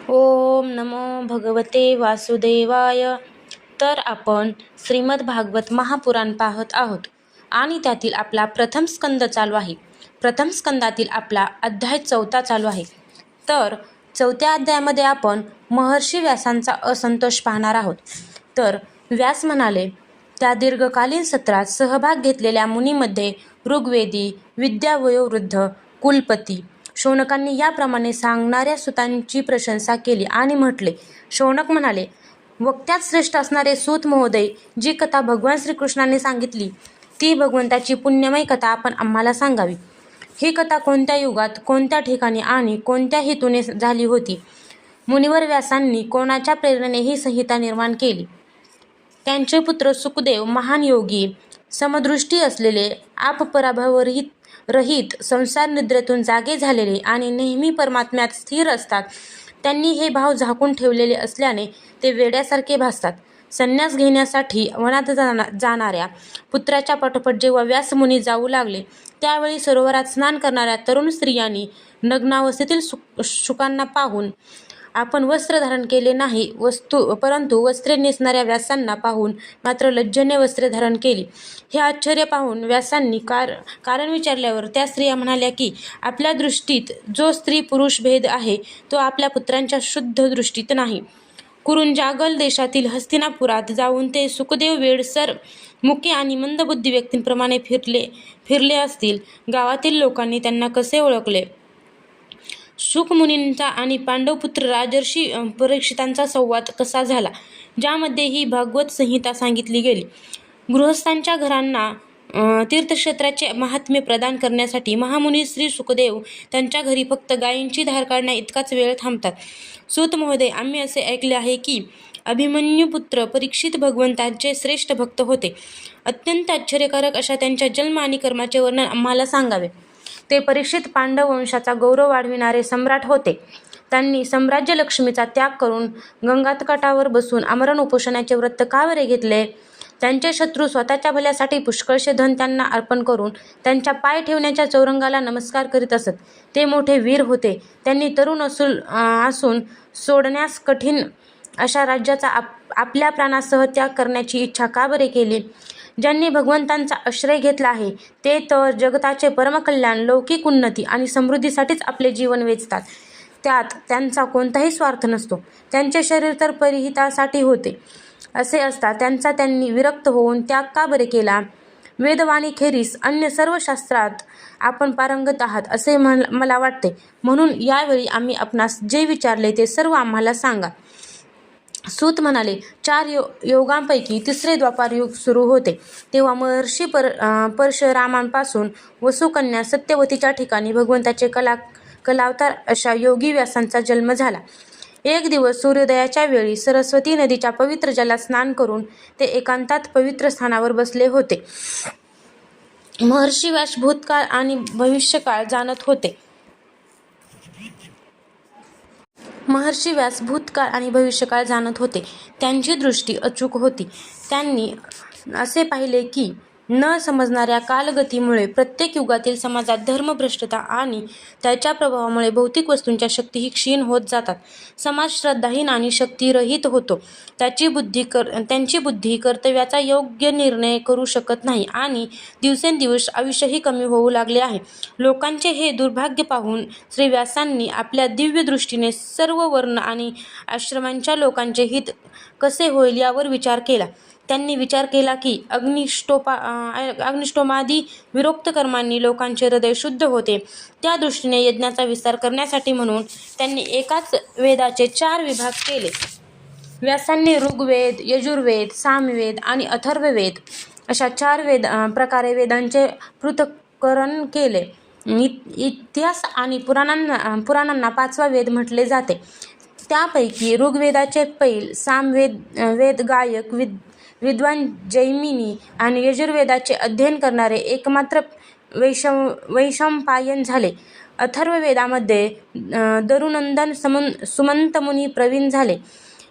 ओम नमो भगवते वासुदेवाय. तर आपण श्रीमद भागवत महापुराण पाहत आहोत आणि त्यातील आपला प्रथम स्कंद चालू आहे. प्रथम स्कंदातील आपला अध्याय 4 चालू आहे. तर 4थ्या अध्यायामध्ये आपण महर्षी व्यासांचा असंतोष पाहणार आहोत. तर व्यास म्हणाले, त्या दीर्घकालीन सत्रात सहभाग घेतलेल्या मुनीमध्ये ऋग्वेदी, विद्यावयोवृद्ध, कुलपती शौनकांनी याप्रमाणे सांगणाऱ्या सुतांची प्रशंसा केली आणि म्हटले. शौनक म्हणाले, वक्त्यात श्रेष्ठ असणारे सूत महोदय, जी कथा भगवान श्रीकृष्णाने सांगितली ती भगवंताची पुण्यमय कथा आपण आम्हाला सांगावी. ही कथा कोणत्या युगात, कोणत्या ठिकाणी आणि कोणत्या हेतूने झाली होती? मुनिवर व्यासांनी कोणाच्या प्रेरणेने ही संहिता निर्माण केली? त्यांचे पुत्र सुखदेव महान योगी, समदृष्टी असलेले, आपपराभवरहित, संसार निद्रेतून जागे झालेले आणि नेहमी परमात्म्यात स्थिर असतात. त्यांनी हे भाव झाकून ठेवलेले असल्याने ते वेड्यासारखे भासतात. संन्यास घेण्यासाठी वनात जाणाऱ्या पुत्राच्या पाठोपाठ जेव्हा व्यासमुनी जाऊ लागले, त्यावेळी सरोवरात स्नान करणाऱ्या तरुण स्त्रियांनी नग्नावस्थेतील शुकांना पाहून आपण वस्त्र धारण केले नाही, परंतु वस्त्रे नेसणाऱ्या व्यासांना पाहून मात्र लज्जेने वस्त्रे धारण केली. हे आश्चर्य पाहून व्यासांनी कारण विचारल्यावर त्या स्त्रिया म्हणाल्या की आपल्या दृष्टीत जो स्त्री पुरुष भेद आहे तो आपल्या पुत्रांच्या शुद्ध दृष्टीत नाही. कुरुंजागल देशातील हस्तिनापुरात जाऊन ते सुखदेव वेडसर, मुके आणि मंदबुद्धी व्यक्तींप्रमाणे फिरले असतील. गावातील लोकांनी त्यांना कसे ओळखले? शुक मुनींचा आणि पांडवपुत्र राजर्षी परीक्षितांचा संवाद कसा झाला, ज्यामध्ये ही भागवत संहिता सांगितली गेली. गृहस्थांच्या घरांना तीर्थक्षेत्राचे महात्म्य प्रदान करण्यासाठी महामुनी श्री सुखदेव त्यांच्या घरी फक्त गायींची धार काढण्या इतकाच वेळ थांबतात. सूत महोदय, आम्ही असे ऐकले आहे की अभिमन्युपुत्र परीक्षित भगवंतांचे श्रेष्ठ भक्त होते. अत्यंत आश्चर्यकारक अशा त्यांच्या जन्म आणि कर्माचे वर्णन आम्हाला सांगावे. ते परीक्षित पांडव वंशाचा गौरव वाढविणारे सम्राट होते. त्यांनी साम्राज्य लक्ष्मीचा त्याग करून गंगातकाठावर बसून आमरण उपोषणाचे व्रत का बरे घेतले? त्यांचे शत्रू स्वतःच्या भल्यासाठी पुष्कळशे धन त्यांना अर्पण करून त्यांच्या पाय ठेवण्याच्या चौरंगाला नमस्कार करीत असत. ते मोठे वीर होते. त्यांनी तरुण असून सोडण्यास कठीण अशा राज्याचा आपल्या प्राणासह त्याग करण्याची इच्छा का बरे केली? ज्यांनी भगवंतांचा आश्रय घेतला आहे ते तर जगताचे परमकल्याण, लौकिक उन्नती आणि समृद्धीसाठीच आपले जीवन वेचतात. त्यात त्यांचा कोणताही स्वार्थ नसतो. त्यांचे शरीर तर परिहितासाठी होते. असे असता त्यांचा त्यांनी विरक्त होऊन त्याग का बरे केला? वेदवाणीखेरीज अन्य सर्व शास्त्रात आपण पारंगत आहात असे मला वाटते. म्हणून यावेळी आम्ही आपणास जे विचारले ते सर्व आम्हाला सांगा. सूत म्हणाले, 4 योगांपैकी 3रे द्वापार युग सुरू होते. तेव्हा महर्षी परशुरामांपासून वसुकन्या सत्यवतीच्या ठिकाणी भगवंताचे कलावतार अशा योगी व्यासांचा जन्म झाला. एक दिवस सूर्योदयाच्या वेळी सरस्वती नदीच्या पवित्र जलात स्नान करून ते एकांतात पवित्र स्थानावर बसले होते. महर्षी व्यास भूतकाळ आणि भविष्यकाळ जाणत होते. त्यांची दृष्टी अचूक होती. त्यांनी असे पाहिले की न समजणाऱ्या कालगतीमुळे प्रत्येक युगातील समाजात धर्मभ्रष्टता आणि त्याच्या प्रभावामुळे भौतिक वस्तूंच्या शक्तीही क्षीण होत जातात. समाज श्रद्धाहीन आणि शक्तिरहित होतो. त्यांची बुद्धी कर्तव्याचा योग्य निर्णय करू शकत नाही आणि दिवसेंदिवस आयुष्यही कमी होऊ लागले आहे. लोकांचे हे दुर्भाग्य पाहून श्री व्यासांनी आपल्या दिव्य दृष्टीने सर्व वर्ण आणि आश्रमांच्या लोकांचे हित कसे होईल यावर विचार केला. त्यांनी विचार केला की अग्निष्टोमादी विरोक्त कर्मांनी लोकांचे हृदय शुद्ध होते. त्या दृष्टीने यज्ञाचा विस्तार करण्यासाठी म्हणून त्यांनी एकाच वेदाचे 4 विभाग केले. व्यासांनी ऋग्वेद, यजुर्वेद, सामवेद आणि अथर्ववेद अशा 4 प्रकारे वेदांचे पृथक्करण केले. इतिहास आणि पुराणांना 5वा वेद म्हटले जाते. त्यापैकी ऋग्वेदाचे पैल, सामवेद गायक, विद्वान जैमिनी आणि यजुर्वेदाचे अध्ययन करणारे एकमात्र वैशंपायन झाले. अथर्ववेदामध्ये दरुनंदन सुमंत मुनी प्रवीण झाले.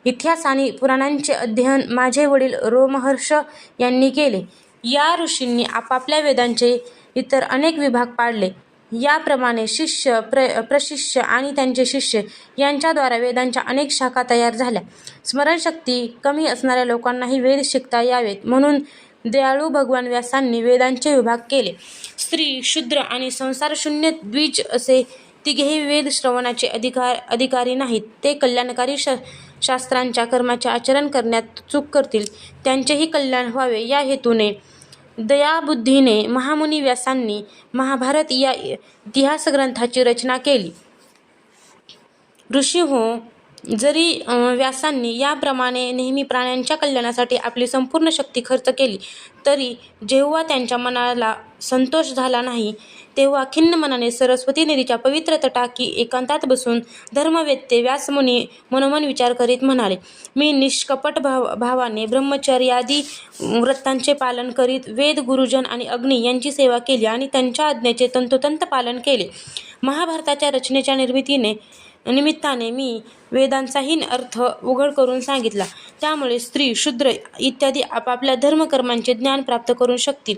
इतिहास आणि पुराणांचे अध्ययन माझे वडील रोमहर्ष यांनी केले. या ऋषींनी आपापल्या वेदांचे इतर अनेक विभाग पाडले. याप्रमाणे प्रशिष्य आणि त्यांचे शिष्य यांच्याद्वारा वेदांच्या अनेक शाखा तयार झाल्या. स्मरणशक्ती कमी असणाऱ्या लोकांनाही वेद शिकता यावेत म्हणून दयाळू भगवान व्यासांनी वेदांचे विभाग केले. स्त्री, शूद्र आणि संसारशून्य द्विज असे तिघेही वेद श्रवणाचे अधिकारी नाहीत. ते कल्याणकारी शास्त्रांच्या कर्माचे आचरण करण्यात चूक करतील. त्यांचेही कल्याण व्हावे या हेतूने दयाबुद्धीने महामुनी व्यासांनी महाभारत या इतिहास ग्रंथाची रचना केली. ऋषीहो, जरी व्यासांनी याप्रमाणे नेहमी प्राण्यांच्या कल्याणासाठी आपली संपूर्ण शक्ती खर्च केली, तरी जेव्हा त्यांच्या मनाला संतोष झाला नाही, तेव्हा खिन्न मनाने सरस्वती नदीच्या पवित्र तटाकी एकांतात बसून धर्मवेत्ते व्यासमुनी मनोमन विचार करीत म्हणाले, मी निष्कपट भावाने ब्रह्मचर्यादी व्रतांचे पालन करीत वेद, गुरुजन आणि अग्नी यांची सेवा केली आणि त्यांच्या आज्ञेचे तंतोतंत पालन केले. महाभारताच्या रचनेच्या निमित्ताने मी वेदांचाही अर्थ उघड करून सांगितला. त्यामुळे स्त्री, शूद्र इत्यादी आपापल्या धर्मकर्मांचे ज्ञान प्राप्त करू शकतील.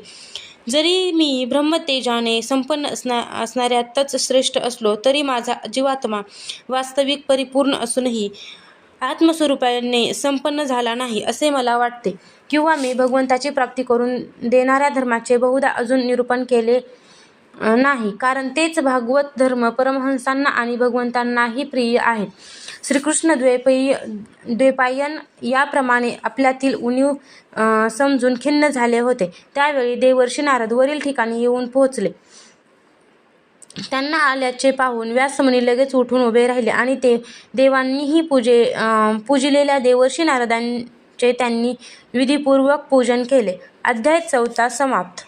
जरी मी ब्रह्मतेजाने संपन्न असणाऱ्यातच श्रेष्ठ असलो, तरी माझा जीवात्मा वास्तविक परिपूर्ण असूनही आत्मस्वरूपाने संपन्न झाला नाही असे मला वाटते. किंवा मी भगवंताची प्राप्ती करून देणाऱ्या धर्माचे बहुधा अजून निरूपण केले नाही, कारण तेच भागवत धर्म परमहंसांना आणि भगवंतांनाही प्रिय आहेत. श्रीकृष्ण द्वैपायन याप्रमाणे आपल्यातील उणीव समजून खिन्न झाले होते. त्यावेळी देवर्षी नारद वरील ठिकाणी येऊन पोहोचले. त्यांना आल्याचे पाहून व्यासमुनी लगेच उठून उभे राहिले आणि ते देवांनीही पूजिलेल्या देवर्षी नारदांचे त्यांनी विधिपूर्वक पूजन केले. अध्याय 4 समाप्त.